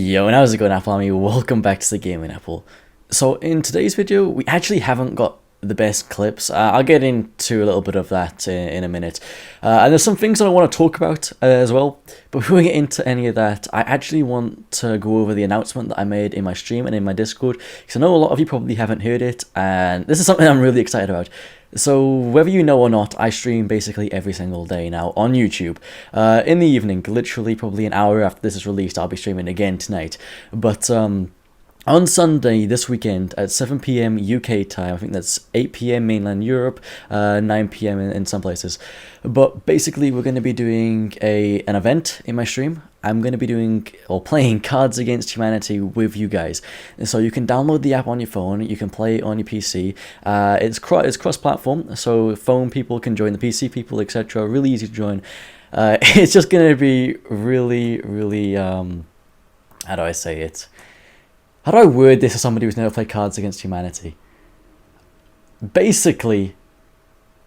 Yo, and how's it going, Apple Army? Welcome back to the Gaming Apple. So in today's video, we actually haven't got the best clips. I'll get into a little bit of that in a minute. And there's some things that I want to talk about as well. But before we get into any of that, I actually want to go over the announcement that I made in my stream and in my Discord, because I know a lot of you probably haven't heard it, and this is something I'm really excited about. So whether you know or not, I stream basically every single day now on YouTube. In the evening, literally probably an hour after this is released, I'll be streaming again tonight. But on Sunday this weekend at 7 PM UK time, I think that's 8 PM mainland Europe, 9 PM in some places. But basically we're going to be doing an event in my stream. I'm going to be doing or playing Cards Against Humanity with you guys. And so you can download the app on your phone, you can play it on your PC. It's cross-platform, so phone people can join, the PC people, etc. Really easy to join. It's just going to be really, how do I say it? How do I word this as somebody who's never played Cards Against Humanity? Basically,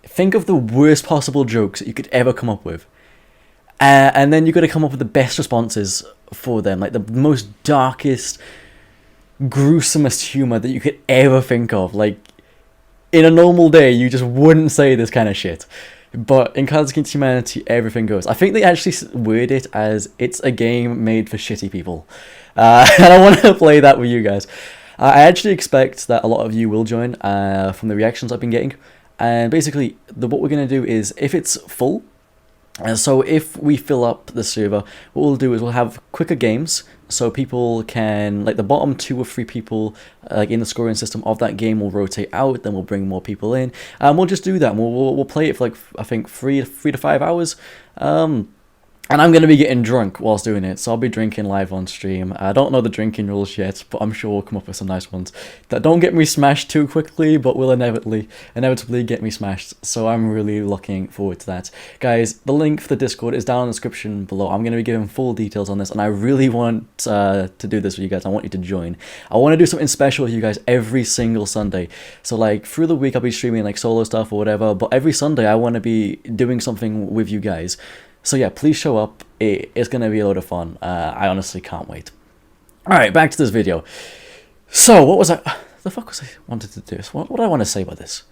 think of the worst possible jokes that you could ever come up with. And then you've got to come up with the best responses for them. Like the most darkest, gruesomest humour that you could ever think of. Like, in a normal day, you just wouldn't say this kind of shit. But in Cards Against Humanity, everything goes. I think they actually word it as, it's a game made for shitty people. And I want to play that with you guys. I actually expect that a lot of you will join from the reactions I've been getting. And basically, what we're going to do is, if it's full, so if we fill up the server, what we'll do is we'll have quicker games, so people can, like the bottom 2 or 3 people like in the scoring system of that game will rotate out, then we'll bring more people in, and we'll just do that. We'll play it for like, I think 3 to 5 hours. And I'm going to be getting drunk whilst doing it, so I'll be drinking live on stream. I don't know the drinking rules yet, but I'm sure we'll come up with some nice ones that don't get me smashed too quickly, but will inevitably get me smashed. So I'm really looking forward to that. Guys, the link for the Discord is down in the description below. I'm going to be giving full details on this, and I really want to do this with you guys. I want you to join. I want to do something special with you guys every single Sunday. So like through the week I'll be streaming like solo stuff or whatever, but every Sunday I want to be doing something with you guys. So yeah, please show up. It's going to be a lot of fun. I honestly can't wait. Alright, back to this video. So, what was the fuck was I wanted to do? What did I want to say about this?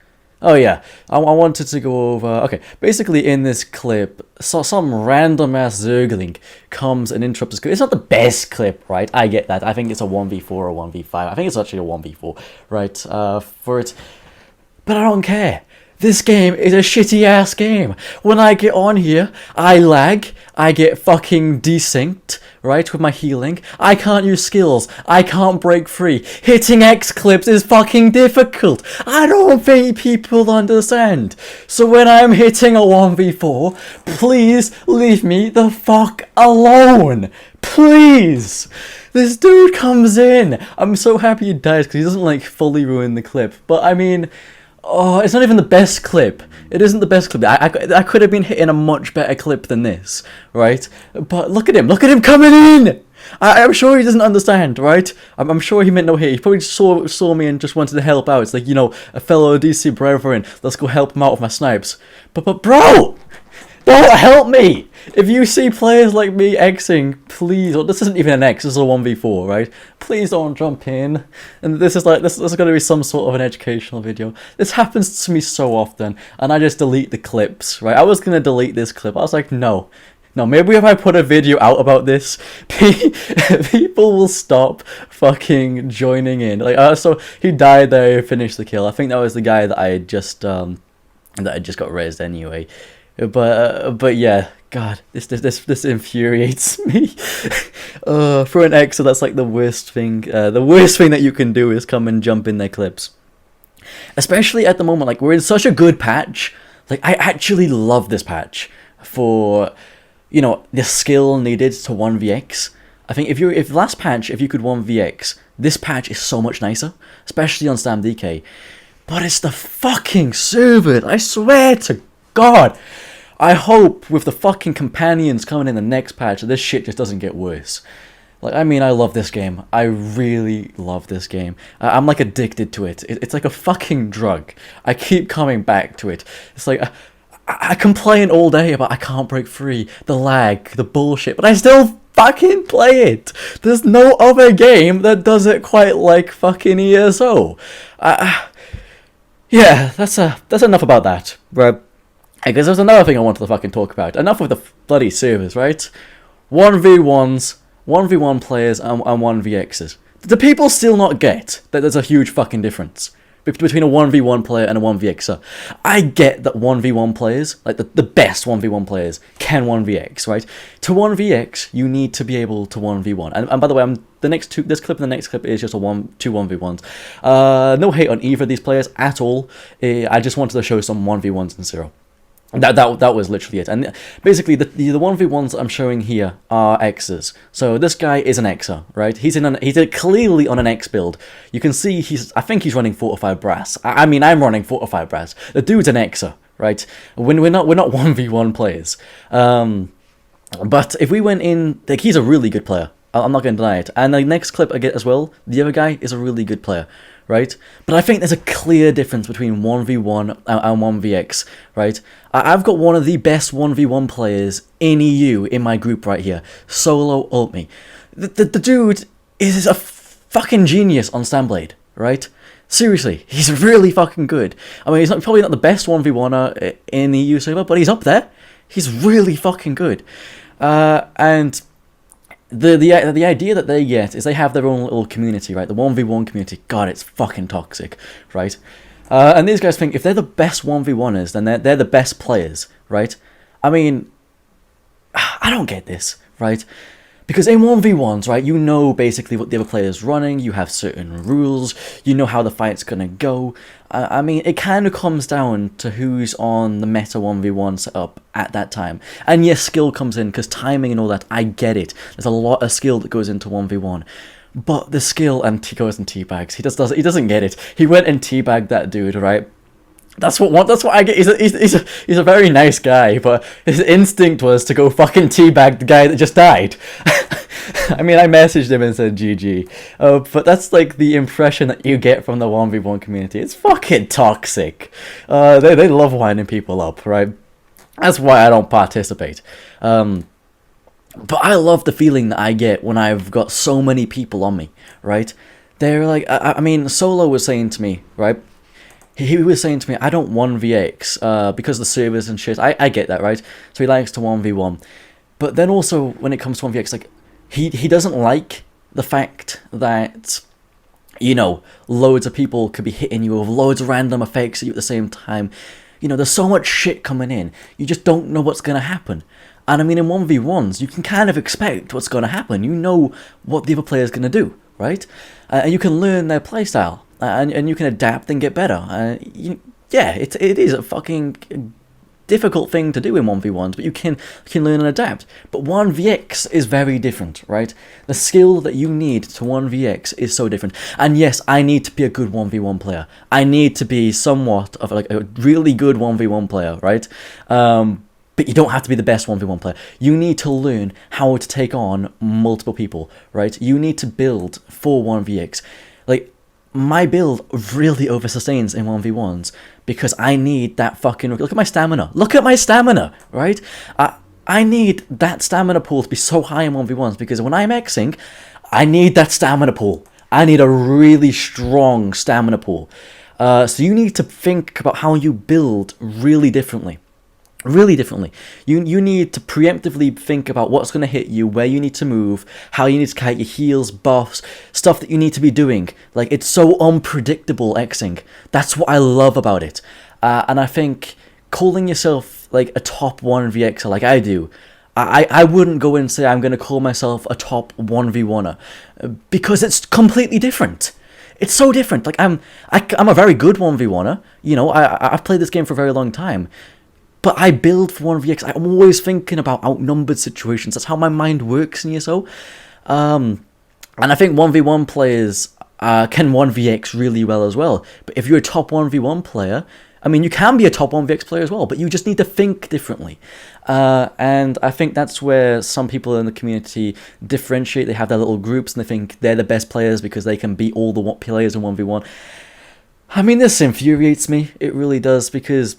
Oh yeah, I wanted to go over... Okay, basically in this clip, some random ass Zergling comes and interrupts this. It's not the best clip, right? I get that. I think it's a 1v4 or 1v5. I think it's actually a 1v4, right? For it. But I don't care. This game is a shitty ass game. When I get on here, I lag, I get fucking desynced, right, with my healing. I can't use skills, I can't break free. Hitting X clips is fucking difficult. I don't think people understand. So when I'm hitting a 1v4, please leave me the fuck alone. Please. This dude comes in. I'm so happy he dies because he doesn't like fully ruin the clip. But I mean... Oh, it's not even the best clip. It isn't the best clip. I could have been hitting a much better clip than this, right? But look at him coming in! I'm sure he doesn't understand, right? I'm sure he meant no hate. He probably saw me and just wanted to help out. It's like, you know, a fellow DC brethren, let's go help him out with my snipes. But bro! Don't help me! If you see players like me Xing, please, or this isn't even an X, this is a 1v4, right? Please don't jump in. And this is going to be some sort of an educational video. This happens to me so often, and I just delete the clips, right? I was going to delete this clip. I was like, no, maybe if I put a video out about this, people will stop fucking joining in. Like, so he died there, finished the kill. I think that was the guy that I had just got rezzed anyway. But yeah, God, this infuriates me. For an EXO, that's like the worst thing. The worst thing that you can do is come and jump in their clips. Especially at the moment, like we're in such a good patch. Like I actually love this patch for, you know, the skill needed to 1vx. I think if last patch, if you could 1vx, this patch is so much nicer, especially on Stam DK. But it's the fucking server. I swear to God. I hope with the fucking companions coming in the next patch, this shit just doesn't get worse. Like, I mean, I love this game. I really love this game. I'm like addicted to it. It's like a fucking drug. I keep coming back to it. It's like, I complain all day about I can't break free, the lag, the bullshit, but I still fucking play it. There's no other game that does it quite like fucking ESO. Yeah, that's enough about that. Right? Because there's another thing I wanted to fucking talk about. Enough of the bloody servers, right? 1v1s, 1v1 players, and 1vx's. Do people still not get that there's a huge fucking difference between a 1v1 player and a 1vxer? I get that 1v1 players, like the best 1v1 players, can 1vx, right? To 1vx, you need to be able to 1v1. And by the way, this clip and the next clip is just two 1v1s. No hate on either of these players at all. I just wanted to show some 1v1s in Zero. That was literally it. And basically, the 1v1s I'm showing here are X's. So this guy is an Xer, right? He's clearly on an X build. You can see I think he's running Fortified Brass. I mean, I'm running Fortified Brass. The dude's an Xer, right? We're not 1v1 players. But if we went in, like, he's a really good player. I'm not going to deny it. And the next clip I get as well, the other guy is a really good player, right? But I think there's a clear difference between 1v1 and 1vx, right? I've got one of the best 1v1 players in EU in my group right here, Solo Ultme. The dude is a fucking genius on Stanblade, right? Seriously, he's really fucking good. I mean, he's probably not the best 1v1er in the EU server, but he's up there. He's really fucking good. And the idea that they get is they have their own little community, right? The 1v1 community. God, it's fucking toxic, right? And these guys think if they're the best 1v1ers, then they're the best players, right? I mean, I don't get this, right? Because in 1v1s, right, you know basically what the other player's running, you have certain rules, you know how the fight's gonna go. I mean, it kind of comes down to who's on the meta 1v1 setup at that time. And yes, skill comes in, because timing and all that, I get it. There's a lot of skill that goes into 1v1. But the skill, and he goes and teabags, he doesn't get it. He went and teabagged that dude, right? That's what I get. He's a very nice guy, but his instinct was to go fucking teabag the guy that just died. I mean, I messaged him and said GG. But that's like the impression that you get from the 1v1 community. It's fucking toxic. They love winding people up, right? That's why I don't participate. But I love the feeling that I get when I've got so many people on me, right? They're like, I mean, Solo was saying to me, right? He was saying to me, I don't 1vx because of the servers and shit. I get that, right? So he likes to 1v1. But then also, when it comes to 1vx, like, he doesn't like the fact that, you know, loads of people could be hitting you with loads of random effects at you at the same time. You know, there's so much shit coming in. You just don't know what's going to happen. And I mean, in 1v1s, you can kind of expect what's going to happen. You know what the other player's going to do, right? And you can learn their playstyle. And you can adapt and get better. Yeah, it is a fucking difficult thing to do in 1v1s, but you can learn and adapt. But 1vx is very different, right? The skill that you need to 1vx is so different. And yes, I need to be a good 1v1 player. I need to be somewhat of like a really good 1v1 player, right? But you don't have to be the best 1v1 player. You need to learn how to take on multiple people, right? You need to build for 1vx. Like, my build really oversustains in 1v1s because I need that fucking... Look at my stamina. Look at my stamina, right? I need that stamina pool to be so high in 1v1s because when I'm Xing, I need that stamina pool. I need a really strong stamina pool. So you need to think about how you build really differently. Really differently. You need to preemptively think about what's going to hit you, where you need to move, how you need to kite your heals, buffs, stuff that you need to be doing. Like, it's so unpredictable Xing. That's what I love about it. And I think calling yourself like a top 1vxer like I do, I wouldn't go and say I'm going to call myself a top 1v1er because it's completely different. It's so different. Like, I'm a very good 1v1er. You know, I've played this game for a very long time. But I build for 1vx. I'm always thinking about outnumbered situations. That's how my mind works in ESO. And I think 1v1 players can 1vx really well as well. But if you're a top 1v1 player, I mean, you can be a top 1vx player as well, but you just need to think differently. And I think that's where some people in the community differentiate. They have their little groups and they think they're the best players because they can beat all the players in 1v1. I mean, this infuriates me. It really does, because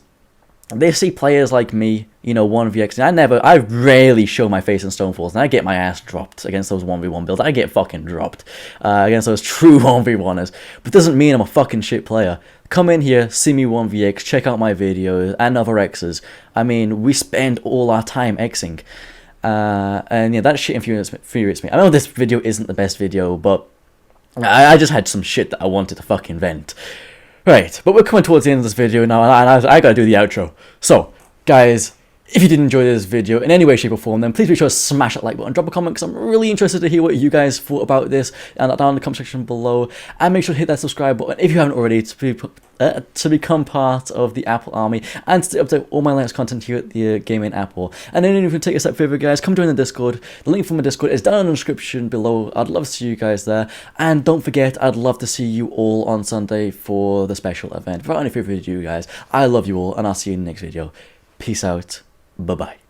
they see players like me, you know, 1vx. I rarely show my face in Stonefalls, and I get my ass dropped against those 1v1 builds. I get fucking dropped against those true 1v1ers. But doesn't mean I'm a fucking shit player. Come in here, see me 1vx, check out my videos and other X's. I mean, we spend all our time Xing. And yeah, that shit infuriates me. I know this video isn't the best video, but I just had some shit that I wanted to fucking vent. Right, but we're coming towards the end of this video now, and I gotta do the outro. So, guys, if you did enjoy this video in any way, shape, or form, then please be sure to smash that like button, drop a comment, because I'm really interested to hear what you guys thought about this, and down in the comment section below. And make sure to hit that subscribe button if you haven't already to become part of the Apple Army, and to update all my latest content here at the Gaming Apple. And then if you can take a step further, guys, come join the Discord. The link for my Discord is down in the description below. I'd love to see you guys there. And don't forget, I'd love to see you all on Sunday for the special event. Without any further ado, guys, I love you all, and I'll see you in the next video. Peace out. Bye-bye.